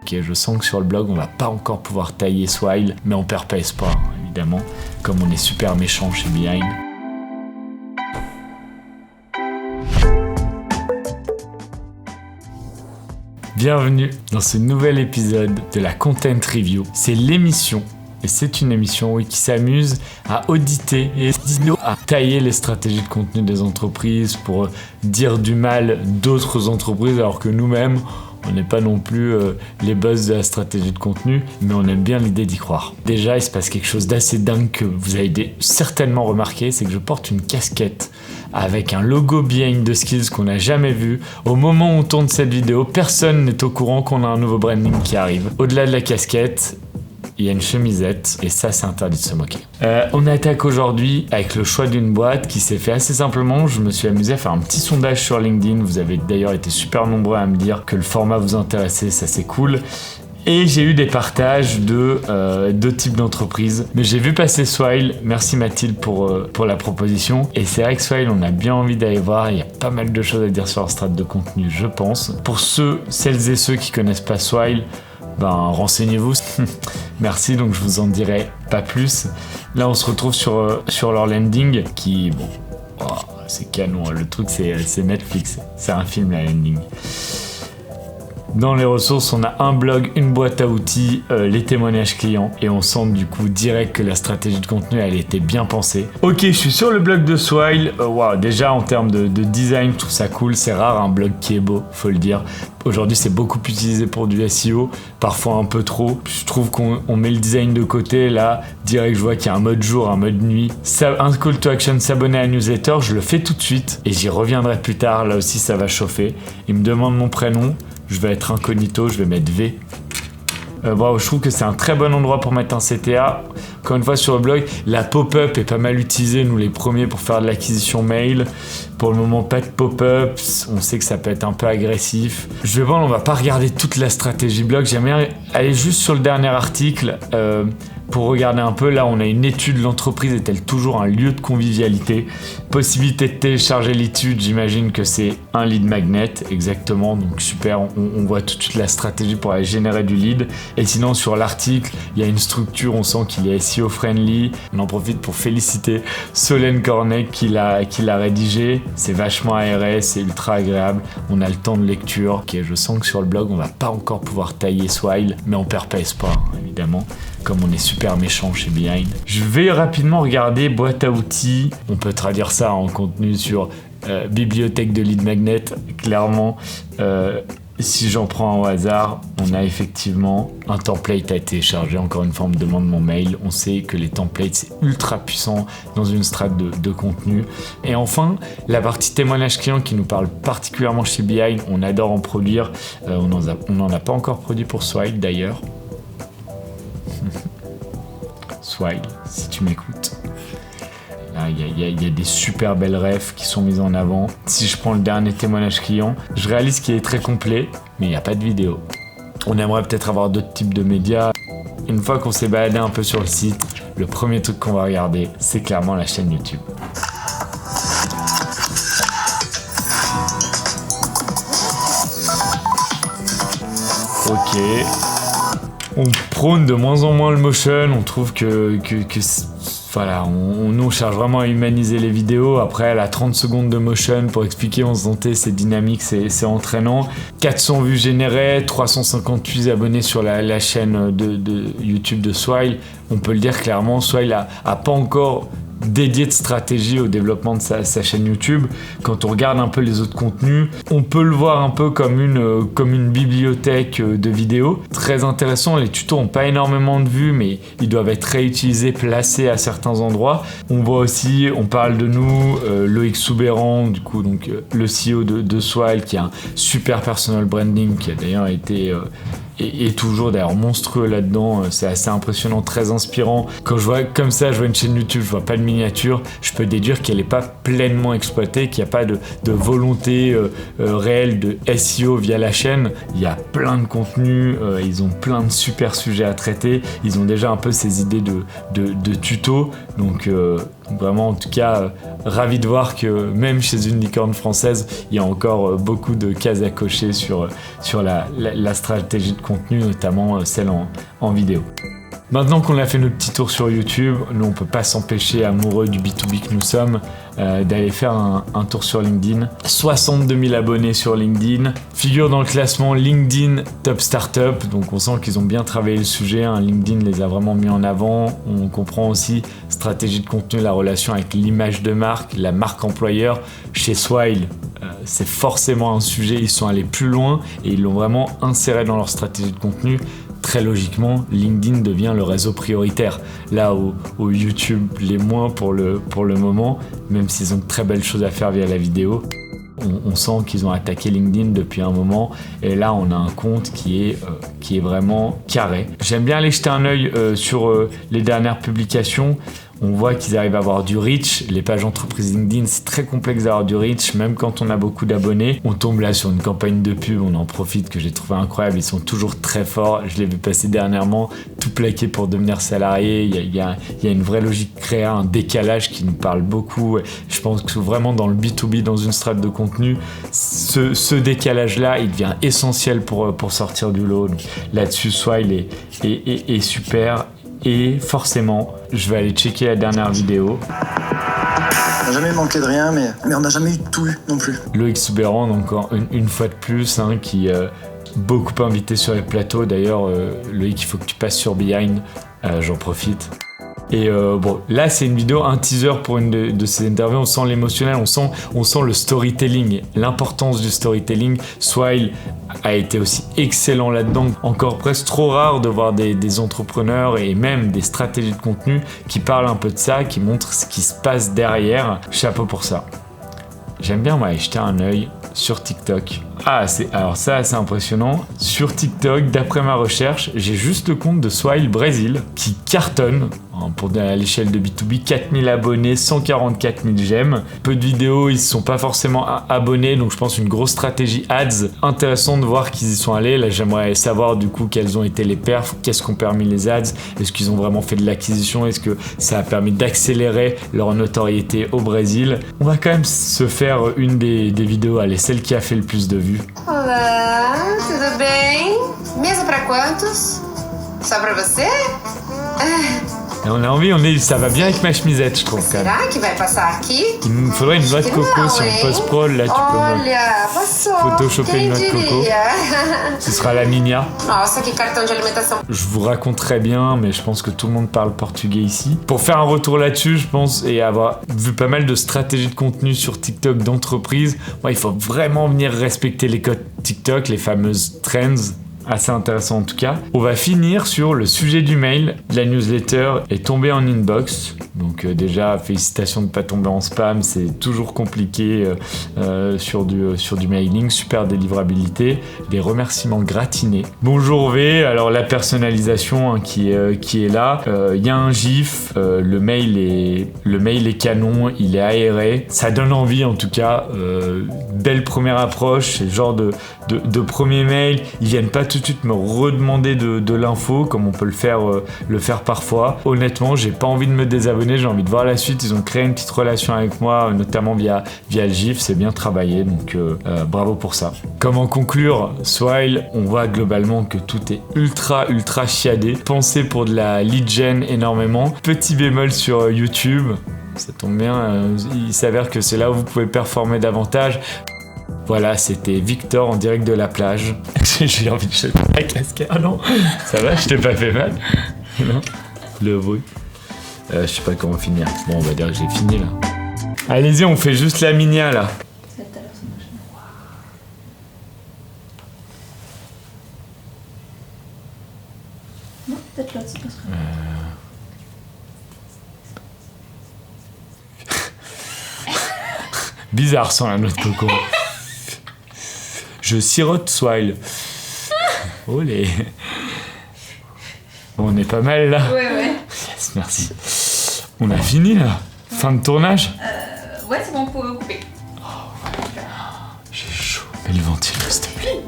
Ok, je sens que sur le blog, on va pas encore pouvoir tailler Swile, mais on perd pas espoir, évidemment, comme on est super méchant chez Behind. Bienvenue dans ce nouvel épisode de la Content Review. C'est l'émission, et c'est une émission qui s'amuse à auditer et à tailler les stratégies de contenu des entreprises pour dire du mal d'autres entreprises, alors que nous-mêmes, on n'est pas non plus les boss de la stratégie de contenu, mais on aime bien l'idée d'y croire. Déjà, il se passe quelque chose d'assez dingue que vous avez certainement remarqué, c'est que je porte une casquette avec un logo Behind the Skills qu'on n'a jamais vu. Au moment où on tourne cette vidéo, personne n'est au courant qu'on a un nouveau branding qui arrive. Au-delà de la casquette, il y a une chemisette et ça, c'est interdit de se moquer. On attaque aujourd'hui avec le choix d'une boîte qui s'est fait assez simplement. Je me suis amusé à faire un petit sondage sur LinkedIn. Vous avez d'ailleurs été super nombreux à me dire que le format vous intéressait, ça c'est cool. Et j'ai eu des partages de deux types d'entreprises. Mais j'ai vu passer Swile. Merci Mathilde pour la proposition. Et c'est vrai que Swile, on a bien envie d'aller voir. Il y a pas mal de choses à dire sur leur strat de contenu, je pense. Pour celles et ceux qui connaissent pas Swile, renseignez-vous. Merci, donc je vous en dirai pas plus. Là, on se retrouve sur leur landing qui, c'est canon. Le truc, c'est Netflix. C'est un film, la landing. Dans les ressources, on a un blog, une boîte à outils, les témoignages clients, et on sent du coup direct que la stratégie de contenu, elle était bien pensée. Ok, je suis sur le blog de Swile. Déjà en termes de design, je trouve ça cool. C'est rare un blog qui est beau, faut le dire. Aujourd'hui, c'est beaucoup utilisé pour du SEO, parfois un peu trop. Je trouve qu'on met le design de côté. Là, direct, je vois qu'il y a un mode jour, un mode nuit. Un call to action, s'abonner à la newsletter, je le fais tout de suite et j'y reviendrai plus tard. Là aussi, ça va chauffer. Il me demande mon prénom. Je vais être incognito, je vais mettre V. Je trouve que c'est un très bon endroit pour mettre un CTA. Encore une fois, sur le blog, la pop-up est pas mal utilisée, nous les premiers, pour faire de l'acquisition mail. Pour le moment, pas de pop-up. On sait que ça peut être un peu agressif. On va pas regarder toute la stratégie blog. J'aimerais aller juste sur le dernier article pour regarder un peu. Là, on a une étude. L'entreprise est-elle toujours un lieu de convivialité? Possibilité de télécharger l'étude, j'imagine que c'est un lead magnet, exactement. Donc super, on voit tout de suite la stratégie pour aller générer du lead. Et sinon, sur l'article, il y a une structure, on sent qu'il est SEO friendly. On en profite pour féliciter Solène Cornec qui l'a rédigé. C'est vachement aéré, c'est ultra agréable. On a le temps de lecture. Ok, je sens que sur le blog, on va pas encore pouvoir tailler Swile, mais on perd pas espoir, évidemment, comme on est super méchant chez Behind. Je vais rapidement regarder boîte à outils. On peut traduire ça en contenu sur bibliothèque de lead magnet, clairement. Si j'en prends au hasard, on a effectivement un template à télécharger. Encore une fois, on me demande mon mail. On sait que les templates, c'est ultra puissant dans une strat de contenu. Et enfin, la partie témoignage client qui nous parle particulièrement chez Behind. On adore en produire. On n'en a pas encore produit pour Swile d'ailleurs. Swile, si tu m'écoutes. Il y a des super belles refs qui sont mises en avant. Si je prends le dernier témoignage client, je réalise qu'il est très complet, mais il n'y a pas de vidéo. On aimerait peut-être avoir d'autres types de médias. Une fois qu'on s'est baladé un peu sur le site, le premier truc qu'on va regarder, c'est clairement la chaîne YouTube. Ok. On prône de moins en moins le motion. On trouve que on cherche vraiment à humaniser les vidéos. Après, elle a 30 secondes de motion pour expliquer, on se sentait, c'est dynamique, c'est entraînant. 400 vues générées, 358 abonnés sur la chaîne de YouTube de Swile. On peut le dire clairement, Swile a pas encore dédié de stratégie au développement de sa chaîne YouTube. Quand on regarde un peu les autres contenus, on peut le voir un peu comme une bibliothèque de vidéos. Très intéressant, les tutos n'ont pas énormément de vues, mais ils doivent être réutilisés, placés à certains endroits. On voit aussi, on parle de nous, Loïc Soubéran, du coup, donc le CEO de Swile, qui a un super personal branding, qui a d'ailleurs été et toujours d'ailleurs monstrueux là-dedans. C'est assez impressionnant, très inspirant. Quand je vois comme ça, je vois une chaîne YouTube, je vois pas de miniature, je peux déduire qu'elle n'est pas pleinement exploitée, qu'il n'y a pas de volonté réelle de SEO via la chaîne. Il y a plein de contenus, ils ont plein de super sujets à traiter, ils ont déjà un peu ces idées de tutos, donc Donc vraiment, en tout cas, ravi de voir que même chez une licorne française, il y a encore beaucoup de cases à cocher sur la stratégie de contenu, notamment celle en vidéo. Maintenant qu'on a fait notre petit tour sur YouTube, nous on peut pas s'empêcher, amoureux du B2B que nous sommes, d'aller faire un tour sur LinkedIn. 62 000 abonnés sur LinkedIn, figure dans le classement LinkedIn Top Startup, donc on sent qu'ils ont bien travaillé le sujet, hein. LinkedIn les a vraiment mis en avant. On comprend aussi stratégie de contenu, la relation avec l'image de marque, la marque employeur. Chez Swile, c'est forcément un sujet, ils sont allés plus loin et ils l'ont vraiment inséré dans leur stratégie de contenu. Très logiquement, LinkedIn devient le réseau prioritaire. Là où YouTube l'est moins pour le moment, même s'ils ont de très belles choses à faire via la vidéo. On sent qu'ils ont attaqué LinkedIn depuis un moment et là on a un compte qui est vraiment carré. J'aime bien aller jeter un œil sur les dernières publications. On voit qu'ils arrivent à avoir du reach. Les pages entreprises LinkedIn, c'est très complexe d'avoir du reach, même quand on a beaucoup d'abonnés. On tombe là sur une campagne de pub, on en profite, que j'ai trouvé incroyable. Ils sont toujours très forts. Je l'ai vu passer dernièrement, tout plaqué pour devenir salarié. Il y a une vraie logique créa, un décalage qui nous parle beaucoup. Je pense que vraiment dans le B2B, dans une strate de contenu, ce décalage-là, il devient essentiel pour sortir du lot. Donc, là-dessus, Swile est super. Et forcément, je vais aller checker la dernière vidéo. On n'a jamais manqué de rien, mais on n'a jamais eu tout non plus. Loïc Soubeyrand, encore une fois de plus, hein, qui beaucoup invité sur les plateaux. D'ailleurs, Loïc, il faut que tu passes sur Behind, j'en profite. Et bon, là c'est une vidéo, un teaser pour une de ces interviews. On sent l'émotionnel, on sent le storytelling, l'importance du storytelling. Swile a été aussi excellent là-dedans. Encore presque trop rare de voir des entrepreneurs et même des stratégies de contenu qui parlent un peu de ça, qui montrent ce qui se passe derrière. Chapeau pour ça. J'aime bien moi jeter un œil sur TikTok. Alors ça, c'est impressionnant. Sur TikTok, d'après ma recherche, j'ai juste le compte de Swile Brésil qui cartonne. Pour à l'échelle de B2B, 4000 abonnés, 144 000 j'aime. Peu de vidéos, ils ne sont pas forcément abonnés, donc je pense une grosse stratégie ads. Intéressant de voir qu'ils y sont allés. Là, j'aimerais savoir du coup quels ont été les perfs, qu'est-ce qu'ont permis les ads, est-ce qu'ils ont vraiment fait de l'acquisition, est-ce que ça a permis d'accélérer leur notoriété au Brésil. On va quand même se faire une des vidéos, allez, celle qui a fait le plus de vues. Olá, tudo bem? Mesa para quantos? Só para você? Et on a envie, ça va bien avec ma chemisette, je trouve quand même. Será que vai passar aqui? Il me faudrait une noix de coco si on post-prod, là tu Olha, passou. peux photoshopper Quem une noix de coco. diria? Ce sera la Minia. Nossa, que cartão de alimentação. Je vous raconte très bien, mais je pense que tout le monde parle portugais ici. Pour faire un retour là-dessus, je pense, et avoir vu pas mal de stratégies de contenu sur TikTok d'entreprise, il faut vraiment venir respecter les codes TikTok, les fameuses trends. Assez intéressant en tout cas. On va finir sur le sujet du mail. La newsletter est tombée en inbox. Donc déjà, félicitations de ne pas tomber en spam. C'est toujours compliqué sur du mailing. Super délivrabilité. Des remerciements gratinés. Bonjour V. Alors la personnalisation hein, qui est là. Il y a un GIF. Le mail est canon. Il est aéré. Ça donne envie en tout cas. Belle première approche. C'est le genre de premier mail. Ils viennent pas tout de suite me redemander de l'info comme on peut le faire parfois. Honnêtement, j'ai pas envie de me désabonner, j'ai envie de voir la suite. Ils ont créé une petite relation avec moi, notamment via le GIF, c'est bien travaillé, donc bravo pour ça. Comment conclure Swile? On voit globalement que tout est ultra chiadé. Pensez pour de la lead gen énormément. Petit bémol sur YouTube, ça tombe bien, il s'avère que c'est là où vous pouvez performer davantage. Voilà, c'était Victor en direct de la plage. J'ai envie de jeter la casquette. Ah non, ça va, je t'ai pas fait mal. Non, le bruit. Je sais pas comment finir. Bon, on va dire que j'ai fini là. Allez-y, on fait juste la minia là. Non, peut-être l'autre, c'est pas ça. Bizarre sans la noix de coco. Je sirote Swile. Olé. Bon, on est pas mal là. Ouais. Yes, merci. On a fini là. Fin de tournage. Ouais, c'est bon, faut couper. J'ai chaud. Mets le ventilo, s'il te plaît.